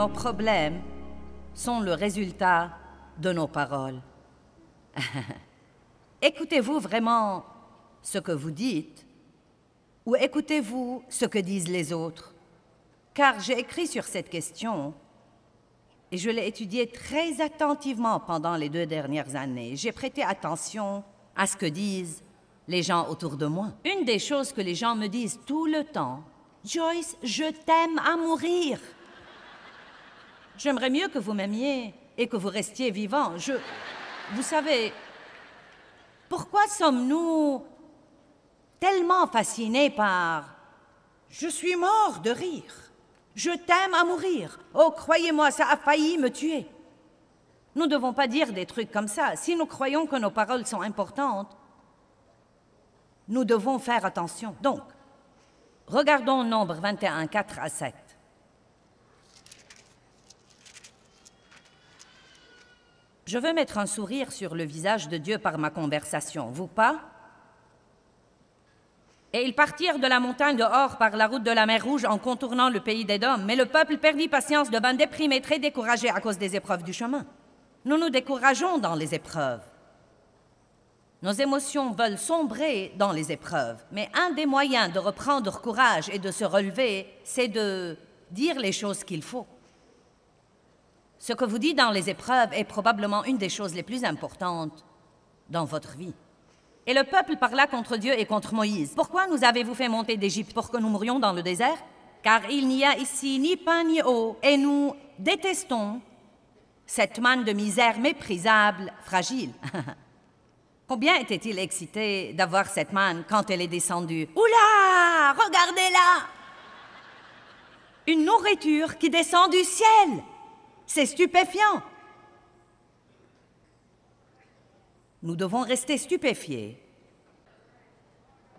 nos problèmes sont le résultat de nos paroles. Écoutez-vous vraiment ce que vous dites ou écoutez-vous ce que disent les autres? Car j'ai écrit sur cette question et je l'ai étudiée très attentivement pendant les 2 dernières années. J'ai prêté attention à ce que disent les gens autour de moi. Une des choses que les gens me disent tout le temps, « Joyce, je t'aime à mourir. J'aimerais mieux que vous m'aimiez et que vous restiez vivant. Vous savez, pourquoi sommes-nous tellement fascinés par « Je suis mort de rire. Je t'aime à mourir. Oh, croyez-moi, ça a failli me tuer. » Nous ne devons pas dire des trucs comme ça. Si nous croyons que nos paroles sont importantes, nous devons faire attention. Donc, regardons Nombre 21, 4 à 7. Je veux mettre un sourire sur le visage de Dieu par ma conversation, vous pas? Et ils partirent de la montagne de Hor par la route de la mer Rouge en contournant le pays d'Édom. Mais le peuple perdit patience, devint déprimé, très découragé à cause des épreuves du chemin. Nous nous décourageons dans les épreuves. Nos émotions veulent sombrer dans les épreuves. Mais un des moyens de reprendre courage et de se relever, c'est de dire les choses qu'il faut. Ce que vous dites dans les épreuves est probablement une des choses les plus importantes dans votre vie. Et le peuple parla contre Dieu et contre Moïse. « Pourquoi nous avez-vous fait monter d'Égypte pour que nous mourions dans le désert? Car il n'y a ici ni pain ni eau, et nous détestons cette manne de misère méprisable, fragile. » Combien était-il excité d'avoir cette manne quand elle est descendue? « Oula! Regardez-la! Une nourriture qui descend du ciel! C'est stupéfiant! » Nous devons rester stupéfiés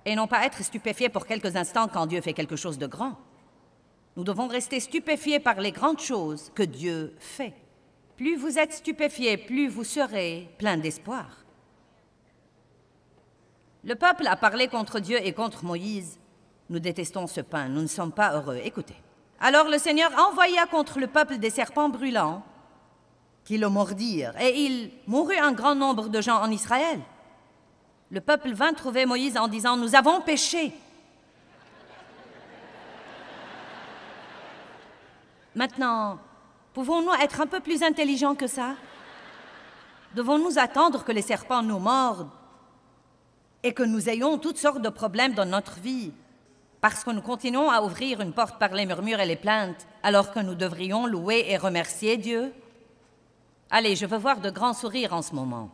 et non pas être stupéfiés pour quelques instants quand Dieu fait quelque chose de grand. Nous devons rester stupéfiés par les grandes choses que Dieu fait. Plus vous êtes stupéfiés, plus vous serez plein d'espoir. Le peuple a parlé contre Dieu et contre Moïse. Nous détestons ce pain, nous ne sommes pas heureux. Écoutez. Alors le Seigneur envoya contre le peuple des serpents brûlants qui le mordirent, et il mourut un grand nombre de gens en Israël. Le peuple vint trouver Moïse en disant « Nous avons péché. » Maintenant, pouvons-nous être un peu plus intelligents que ça? Devons-nous attendre que les serpents nous mordent et que nous ayons toutes sortes de problèmes dans notre vie parce que nous continuons à ouvrir une porte par les murmures et les plaintes alors que nous devrions louer et remercier Dieu? Allez, je veux voir de grands sourires en ce moment.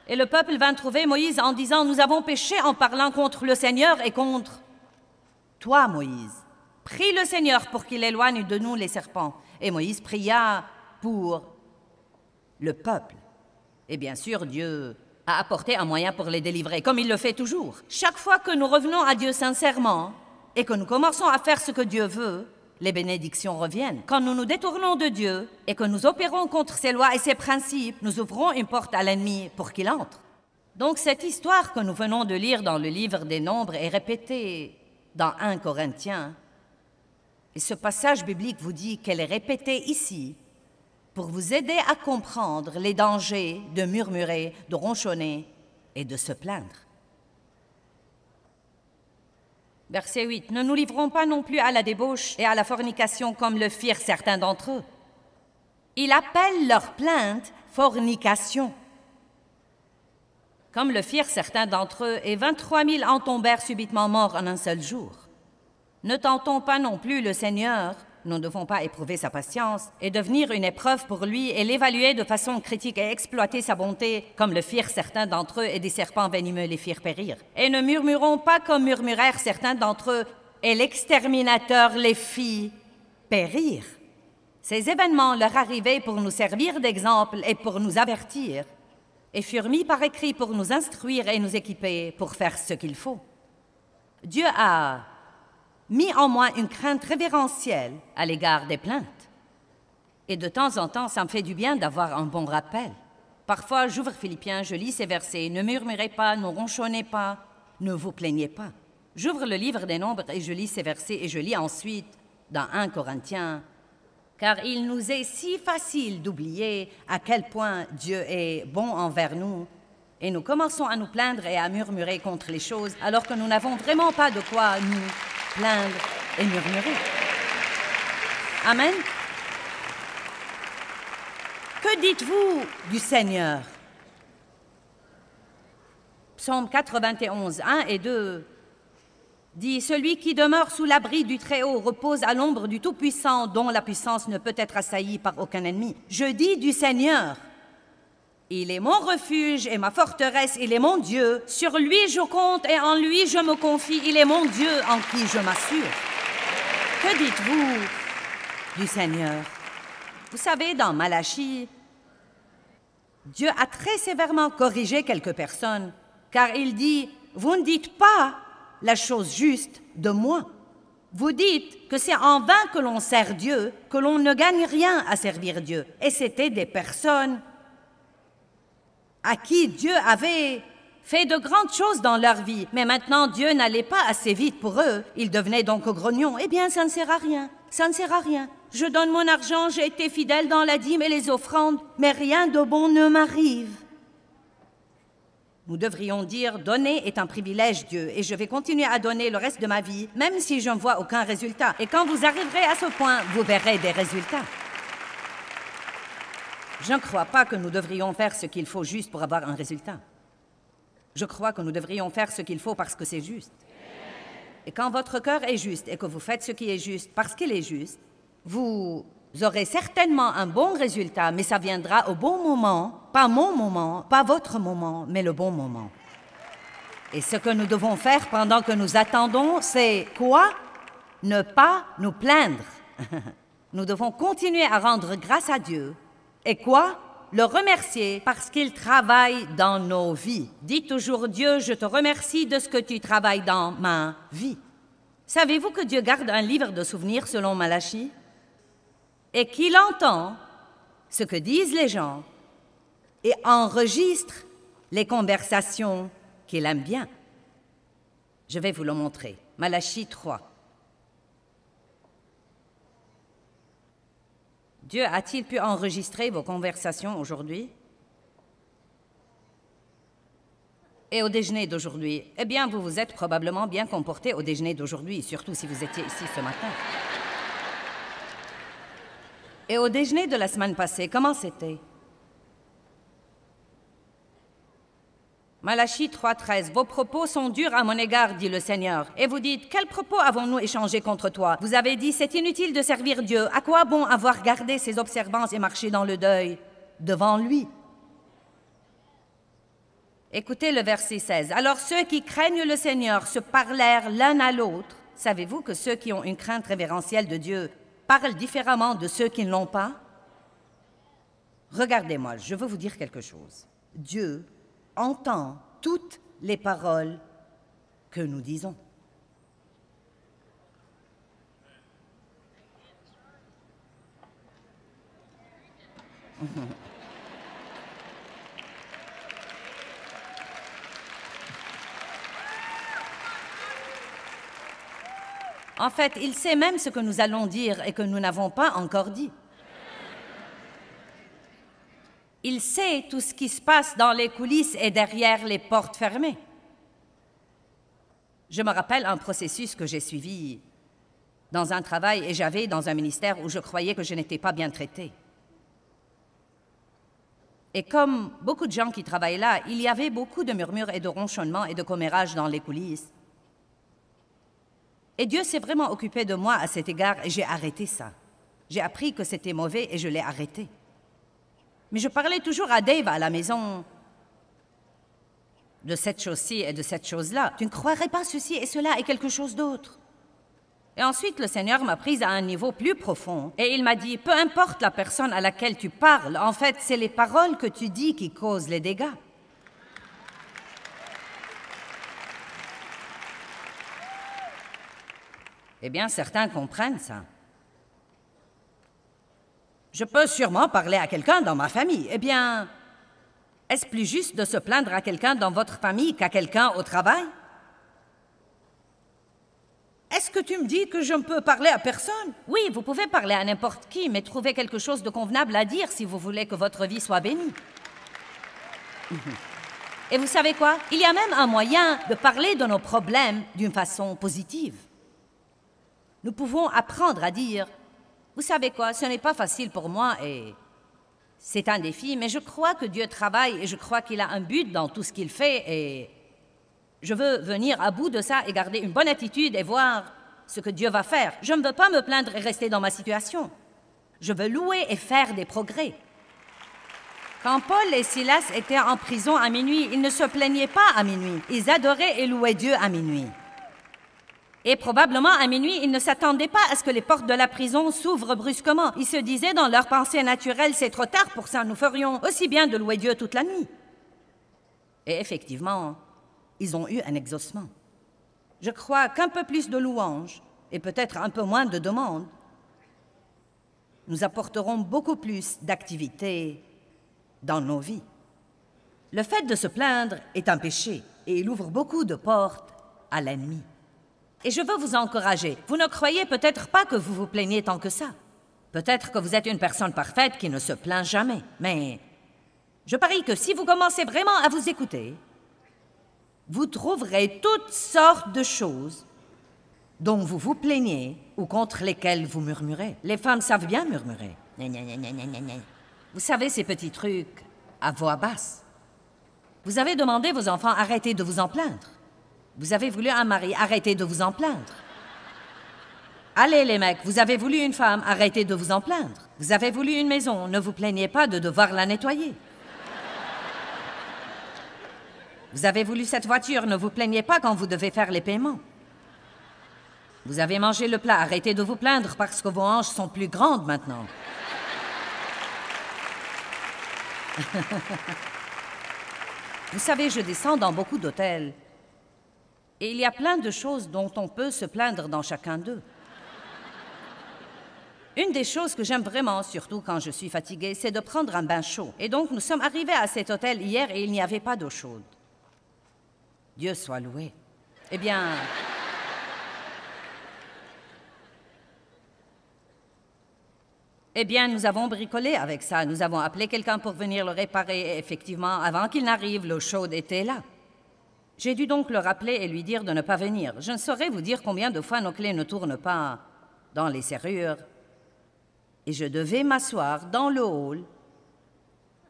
Et le peuple vint trouver Moïse en disant « Nous avons péché en parlant contre le Seigneur et contre toi, Moïse. Prie le Seigneur pour qu'il éloigne de nous les serpents. » Et Moïse pria pour le peuple. Et bien sûr, Dieu a apporté un moyen pour les délivrer, comme il le fait toujours. Chaque fois que nous revenons à Dieu sincèrement et que nous commençons à faire ce que Dieu veut, les bénédictions reviennent. Quand nous nous détournons de Dieu et que nous opérons contre ses lois et ses principes, nous ouvrons une porte à l'ennemi pour qu'il entre. Donc cette histoire que nous venons de lire dans le livre des Nombres est répétée dans 1 Corinthiens. Et ce passage biblique vous dit qu'elle est répétée ici pour vous aider à comprendre les dangers de murmurer, de ronchonner et de se plaindre. Verset 8. « Ne nous livrons pas non plus à la débauche et à la fornication comme le firent certains d'entre eux. » Il appelle leur plainte fornication. Comme le firent certains d'entre eux, et 23 000 en tombèrent subitement morts en un seul jour. Ne tentons pas non plus le Seigneur, nous ne devons pas éprouver sa patience et devenir une épreuve pour lui et l'évaluer de façon critique et exploiter sa bonté, comme le firent certains d'entre eux et des serpents venimeux les firent périr. Et ne murmurons pas comme murmurèrent certains d'entre eux et l'exterminateur les fit périr. Ces événements leur arrivaient pour nous servir d'exemple et pour nous avertir et furent mis par écrit pour nous instruire et nous équiper pour faire ce qu'il faut. Dieu a mis en moi une crainte révérentielle à l'égard des plaintes. Et de temps en temps, ça me fait du bien d'avoir un bon rappel. Parfois, j'ouvre Philippiens, je lis ces versets. Ne murmurez pas, ne ronchonnez pas, ne vous plaignez pas. J'ouvre le livre des Nombres et je lis ces versets et je lis ensuite dans 1 Corinthiens, car il nous est si facile d'oublier à quel point Dieu est bon envers nous, et nous commençons à nous plaindre et à murmurer contre les choses, alors que nous n'avons vraiment pas de quoi nous plaindre et murmurer. Amen. Que dites-vous du Seigneur? Psaume 91, 1 et 2 dit « Celui qui demeure sous l'abri du Très-Haut repose à l'ombre du Tout-Puissant, dont la puissance ne peut être assaillie par aucun ennemi. Je dis du Seigneur, il est mon refuge et ma forteresse, il est mon Dieu. Sur lui je compte et en lui je me confie, il est mon Dieu en qui je m'assure. » Que dites-vous du Seigneur? Vous savez, dans Malachie, Dieu a très sévèrement corrigé quelques personnes, car il dit « Vous ne dites pas la chose juste de moi. Vous dites que c'est en vain que l'on sert Dieu, que l'on ne gagne rien à servir Dieu. » Et c'étaient des personnes à qui Dieu avait fait de grandes choses dans leur vie. Mais maintenant, Dieu n'allait pas assez vite pour eux. Ils devenaient donc grognons. Eh bien, ça ne sert à rien. Ça ne sert à rien. Je donne mon argent, j'ai été fidèle dans la dîme et les offrandes, mais rien de bon ne m'arrive. Nous devrions dire, donner est un privilège, Dieu, et je vais continuer à donner le reste de ma vie, même si je ne vois aucun résultat. Et quand vous arriverez à ce point, vous verrez des résultats. Je ne crois pas que nous devrions faire ce qu'il faut juste pour avoir un résultat. Je crois que nous devrions faire ce qu'il faut parce que c'est juste. Et quand votre cœur est juste et que vous faites ce qui est juste parce qu'il est juste, vous aurez certainement un bon résultat, mais ça viendra au bon moment, pas mon moment, pas votre moment, mais le bon moment. Et ce que nous devons faire pendant que nous attendons, c'est quoi? Ne pas nous plaindre. Nous devons continuer à rendre grâce à Dieu. Et quoi? Le remercier parce qu'il travaille dans nos vies. Dis toujours, Dieu, je te remercie de ce que tu travailles dans ma vie. Savez-vous que Dieu garde un livre de souvenirs selon Malachie? Et qu'il entend ce que disent les gens et enregistre les conversations qu'il aime bien. Je vais vous le montrer. Malachie 3. Dieu a-t-il pu enregistrer vos conversations aujourd'hui? Et au déjeuner d'aujourd'hui? Eh bien, vous vous êtes probablement bien comporté au déjeuner d'aujourd'hui, surtout si vous étiez ici ce matin. Et au déjeuner de la semaine passée, comment c'était? Malachie 3,13. Vos propos sont durs à mon égard, dit le Seigneur. Et vous dites, quels propos avons-nous échangés contre toi? Vous avez dit, c'est inutile de servir Dieu. À quoi bon avoir gardé ses observances et marché dans le deuil devant lui? Écoutez le verset 16. Alors ceux qui craignent le Seigneur se parlèrent l'un à l'autre. Savez-vous que ceux qui ont une crainte révérentielle de Dieu parlent différemment de ceux qui ne l'ont pas? Regardez-moi, je veux vous dire quelque chose. Dieu entend toutes les paroles que nous disons. En fait, il sait même ce que nous allons dire et que nous n'avons pas encore dit. Il sait tout ce qui se passe dans les coulisses et derrière les portes fermées. Je me rappelle un processus que j'ai suivi dans un travail et j'avais dans un ministère où je croyais que je n'étais pas bien traitée. Et comme beaucoup de gens qui travaillent là, il y avait beaucoup de murmures et de ronchonnements et de commérages dans les coulisses. Et Dieu s'est vraiment occupé de moi à cet égard et j'ai arrêté ça. J'ai appris que c'était mauvais et je l'ai arrêté. Mais je parlais toujours à Dave à la maison de cette chose-ci et de cette chose-là. Tu ne croirais pas ceci et cela et quelque chose d'autre. Et ensuite, le Seigneur m'a prise à un niveau plus profond et il m'a dit, peu importe la personne à laquelle tu parles, en fait, c'est les paroles que tu dis qui causent les dégâts. Eh bien, certains comprennent ça. Je peux sûrement parler à quelqu'un dans ma famille. Eh bien, est-ce plus juste de se plaindre à quelqu'un dans votre famille qu'à quelqu'un au travail? Est-ce que tu me dis que je ne peux parler à personne? Oui, vous pouvez parler à n'importe qui, mais trouvez quelque chose de convenable à dire si vous voulez que votre vie soit bénie. Et vous savez quoi? Il y a même un moyen de parler de nos problèmes d'une façon positive. Nous pouvons apprendre à dire, vous savez quoi, ce n'est pas facile pour moi et c'est un défi, mais je crois que Dieu travaille et je crois qu'il a un but dans tout ce qu'il fait et je veux venir à bout de ça et garder une bonne attitude et voir ce que Dieu va faire. Je ne veux pas me plaindre et rester dans ma situation. Je veux louer et faire des progrès. Quand Paul et Silas étaient en prison à minuit, ils ne se plaignaient pas à minuit. Ils adoraient et louaient Dieu à minuit. Et probablement à minuit, ils ne s'attendaient pas à ce que les portes de la prison s'ouvrent brusquement. Ils se disaient dans leur pensée naturelle, c'est trop tard pour ça, nous ferions aussi bien de louer Dieu toute la nuit. Et effectivement, ils ont eu un exaucement. Je crois qu'un peu plus de louanges et peut-être un peu moins de demandes nous apporteront beaucoup plus d'activité dans nos vies. Le fait de se plaindre est un péché et il ouvre beaucoup de portes à l'ennemi. Et je veux vous encourager. Vous ne croyez peut-être pas que vous vous plaignez tant que ça. Peut-être que vous êtes une personne parfaite qui ne se plaint jamais. Mais je parie que si vous commencez vraiment à vous écouter, vous trouverez toutes sortes de choses dont vous vous plaignez ou contre lesquelles vous murmurez. Les femmes savent bien murmurer. Vous savez, ces petits trucs à voix basse. Vous avez demandé à vos enfants, arrêtez de vous en plaindre. Vous avez voulu un mari, arrêtez de vous en plaindre. Allez les mecs, vous avez voulu une femme, arrêtez de vous en plaindre. Vous avez voulu une maison, ne vous plaignez pas de devoir la nettoyer. Vous avez voulu cette voiture, ne vous plaignez pas quand vous devez faire les paiements. Vous avez mangé le plat, arrêtez de vous plaindre parce que vos hanches sont plus grandes maintenant. Vous savez, je descends dans beaucoup d'hôtels et il y a plein de choses dont on peut se plaindre dans chacun d'eux. Une des choses que j'aime vraiment, surtout quand je suis fatiguée, c'est de prendre un bain chaud. Et donc, nous sommes arrivés à cet hôtel hier et il n'y avait pas d'eau chaude. Dieu soit loué. Eh bien... nous avons bricolé avec ça. Nous avons appelé quelqu'un pour venir le réparer et effectivement, avant qu'il n'arrive, l'eau chaude était là. J'ai dû donc le rappeler et lui dire de ne pas venir. Je ne saurais vous dire combien de fois nos clés ne tournent pas dans les serrures. Et je devais m'asseoir dans le hall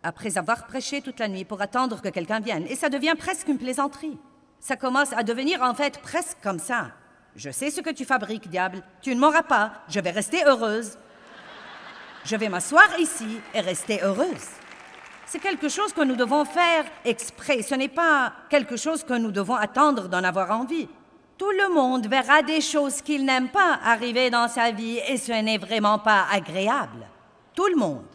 après avoir prêché toute la nuit pour attendre que quelqu'un vienne. Et ça devient presque une plaisanterie. Ça commence à devenir en fait presque comme ça. Je sais ce que tu fabriques, diable. Tu ne m'auras pas. Je vais rester heureuse. Je vais m'asseoir ici et rester heureuse. C'est quelque chose que nous devons faire exprès. Ce n'est pas quelque chose que nous devons attendre d'en avoir envie. Tout le monde verra des choses qu'il n'aime pas arriver dans sa vie et ce n'est vraiment pas agréable. Tout le monde.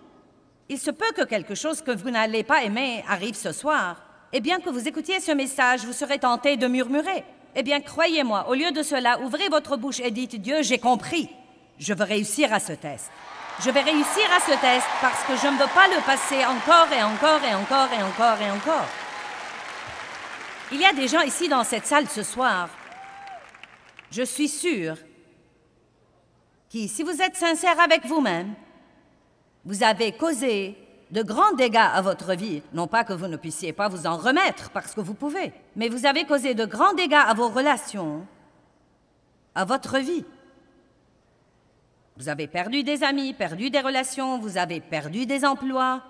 Il se peut que quelque chose que vous n'allez pas aimer arrive ce soir. Et bien que vous écoutiez ce message, vous serez tenté de murmurer. Eh bien, croyez-moi, au lieu de cela, ouvrez votre bouche et dites « Dieu, j'ai compris. Je veux réussir à ce test. Je vais réussir à ce test parce que je ne veux pas le passer encore et encore et encore et encore et encore. » Il y a des gens ici dans cette salle ce soir, je suis sûre, qui, si vous êtes sincère avec vous-même, vous avez causé de grands dégâts à votre vie. Non pas que vous ne puissiez pas vous en remettre, parce que vous pouvez, mais vous avez causé de grands dégâts à vos relations, à votre vie. Vous avez perdu des amis, perdu des relations, vous avez perdu des emplois,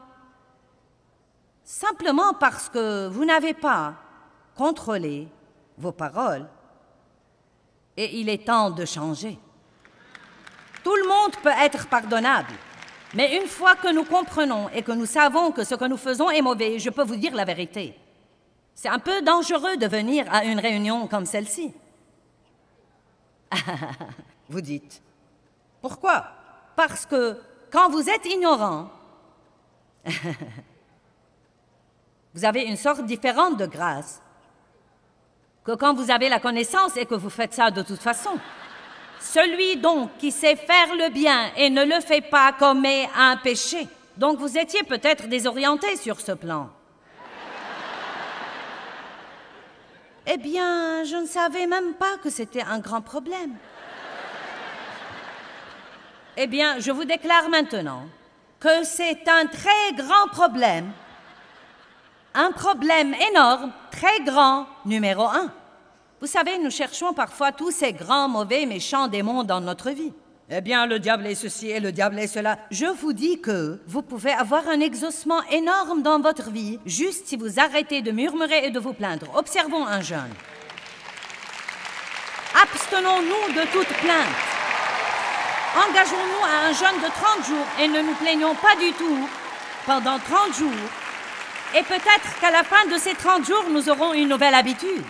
simplement parce que vous n'avez pas contrôlé vos paroles. Et il est temps de changer. Tout le monde peut être pardonnable, mais une fois que nous comprenons et que nous savons que ce que nous faisons est mauvais, je peux vous dire la vérité. C'est un peu dangereux de venir à une réunion comme celle-ci. Vous dites. Pourquoi? Parce que quand vous êtes ignorant, vous avez une sorte différente de grâce que quand vous avez la connaissance et que vous faites ça de toute façon. Celui donc qui sait faire le bien et ne le fait pas commet un péché. Donc vous étiez peut-être désorienté sur ce plan. Eh bien, je ne savais même pas que c'était un grand problème. Eh bien, je vous déclare maintenant que c'est un très grand problème. Un problème énorme, très grand, numéro 1. Vous savez, nous cherchons parfois tous ces grands, mauvais, méchants démons dans notre vie. Eh bien, le diable est ceci et le diable est cela. Je vous dis que vous pouvez avoir un exaucement énorme dans votre vie, juste si vous arrêtez de murmurer et de vous plaindre. Observons un jeûne. Abstenons-nous de toute plainte. Engageons-nous à un jeûne de 30 jours et ne nous plaignons pas du tout pendant 30 jours. Et peut-être qu'à la fin de ces 30 jours, nous aurons une nouvelle habitude.